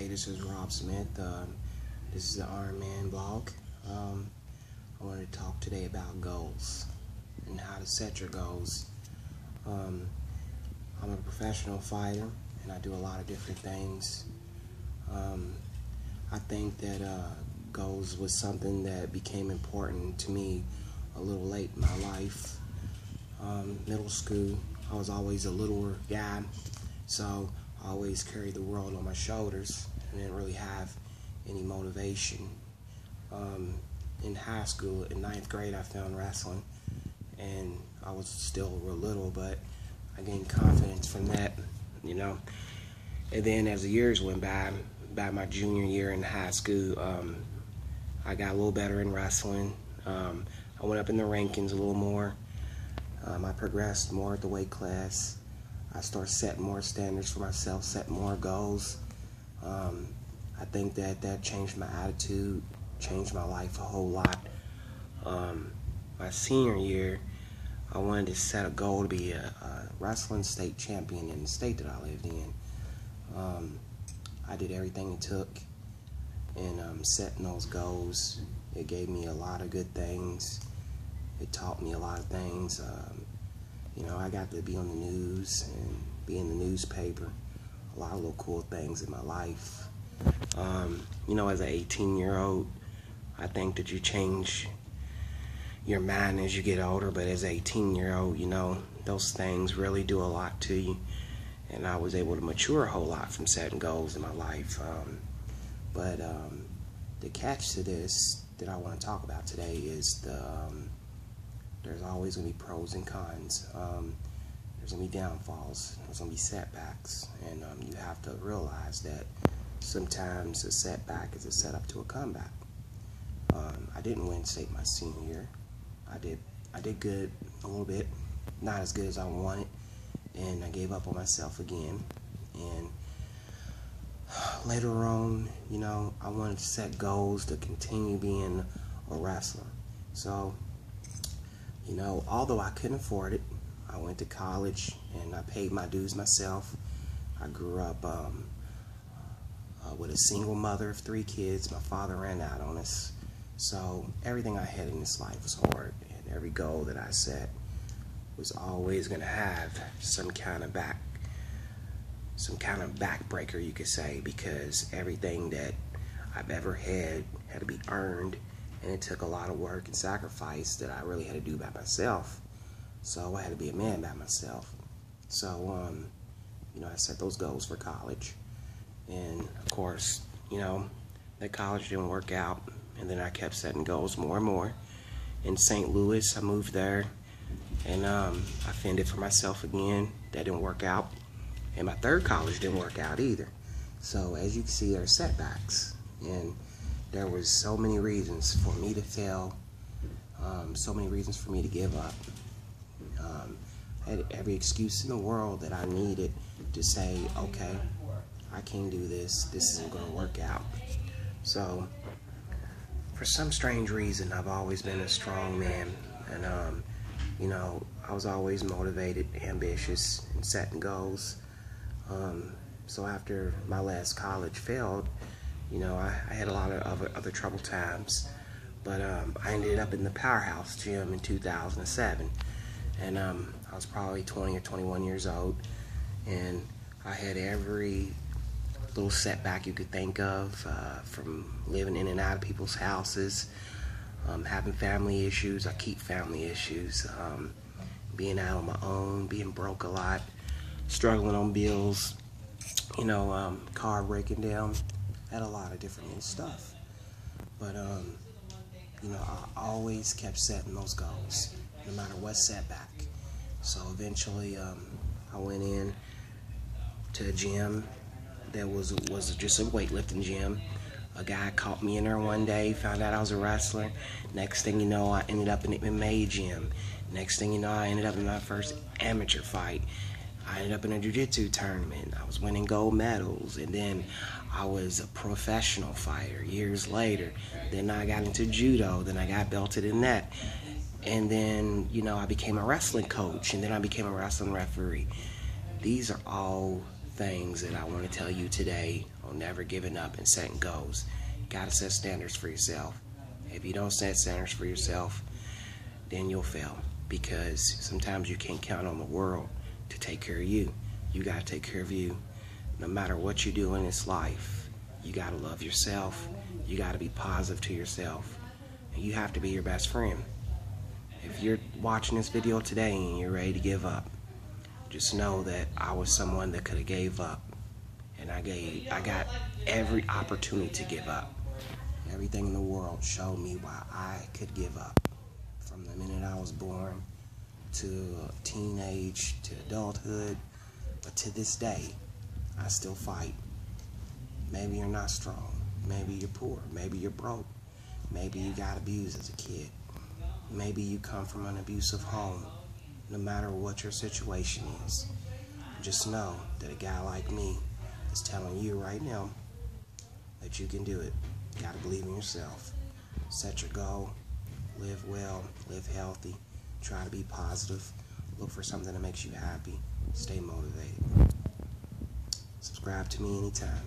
Hey, this is Rob Smith. This is the Iron Man blog. I wanted to talk today about goals and how to set your goals. I'm a professional fighter and I do a lot of different things. I think that goals was something that became important to me a little late in my life. Middle school, I was always a littler guy, so I always carried the world on my shoulders and didn't really have any motivation. In high school, in 9th grade, I found wrestling, and I was still real little, but I gained confidence from that, you know. And then as the years went by my junior year in high school, I got a little better in wrestling. I went up in the rankings a little more. I progressed more at the weight class. I started setting more standards for myself, setting more goals. I think that changed my attitude, changed my life a whole lot. My senior year, I wanted to set a goal to be a wrestling state champion in the state that I lived in. I did everything it took in setting those goals. It gave me a lot of good things. It taught me a lot of things. I got to be on the news and be in the newspaper. A lot of little cool things in my life. As an 18-year-old, I think that you change your mind as you get older, but as an 18-year-old, those things really do a lot to you. And I was able to mature a whole lot from setting goals in my life. But the catch to this that I want to talk about today is there's always going to be pros and cons. There's going to be downfalls. There's going to be setbacks. And you have to realize that sometimes a setback is a setup to a comeback. I didn't win state my senior year. I did good a little bit, not as good as I wanted, and I gave up on myself again. And later on, I wanted to set goals to continue being a wrestler. So, although I couldn't afford it, I went to college and I paid my dues myself. I grew up with a single mother of 3 kids. My father ran out on us. So everything I had in this life was hard, and every goal that I set was always going to have some kind of backbreaker, you could say, because everything that I've ever had to be earned, and it took a lot of work and sacrifice that I really had to do by myself. So I had to be a man by myself. So I set those goals for college, and of course, that college didn't work out. And then I kept setting goals more and more. In St. Louis, I moved there, and I fended for myself again. That didn't work out. And my third college didn't work out either. So as you can see, there are setbacks. And there was so many reasons for me to fail, so many reasons for me to give up. I had every excuse in the world that I needed to say, okay, I can't do this. This isn't going to work out. So for some strange reason, I've always been a strong man, and I was always motivated, ambitious, and setting goals. So after my last college failed, I had a lot of other troubled times, but I ended up in the Powerhouse gym in 2007, and I was probably 20 or 21 years old, and I had every little setback you could think of, from living in and out of people's houses, having family issues. I keep family issues, being out on my own, being broke a lot, struggling on bills, car breaking down. Had a lot of different stuff, but I always kept setting those goals, no matter what setback. So eventually, I went in to a gym that was just a weightlifting gym. A guy caught me in there one day, found out I was a wrestler. Next thing you know, I ended up in the MMA gym. Next thing you know, I ended up in my first amateur fight. I ended up in a jiu-jitsu tournament. I was winning gold medals, and then I was a professional fighter years later. Then I got into judo, then I got belted in that. And then, I became a wrestling coach, and then I became a wrestling referee. These are all things that I want to tell you today on never giving up and setting goals. You gotta set standards for yourself. If you don't set standards for yourself, then you'll fail, because sometimes you can't count on the world to take care of you. You gotta take care of you. No matter what you do in this life, you gotta love yourself. You gotta be positive to yourself. And you have to be your best friend. If you're watching this video today and you're ready to give up, just know that I was someone that could have gave up. And I got every opportunity to give up. Everything in the world showed me why I could give up. From the minute I was born to teenage to adulthood, but to this day, I still fight. Maybe you're not strong. Maybe you're poor. Maybe you're broke. Maybe you got abused as a kid. Maybe you come from an abusive home. No matter what your situation is, just know that a guy like me is telling you right now that you can do it. You gotta believe in yourself. Set your goal. Live well. Live healthy. Try to be positive. Look for something that makes you happy. Stay motivated. Subscribe to me anytime.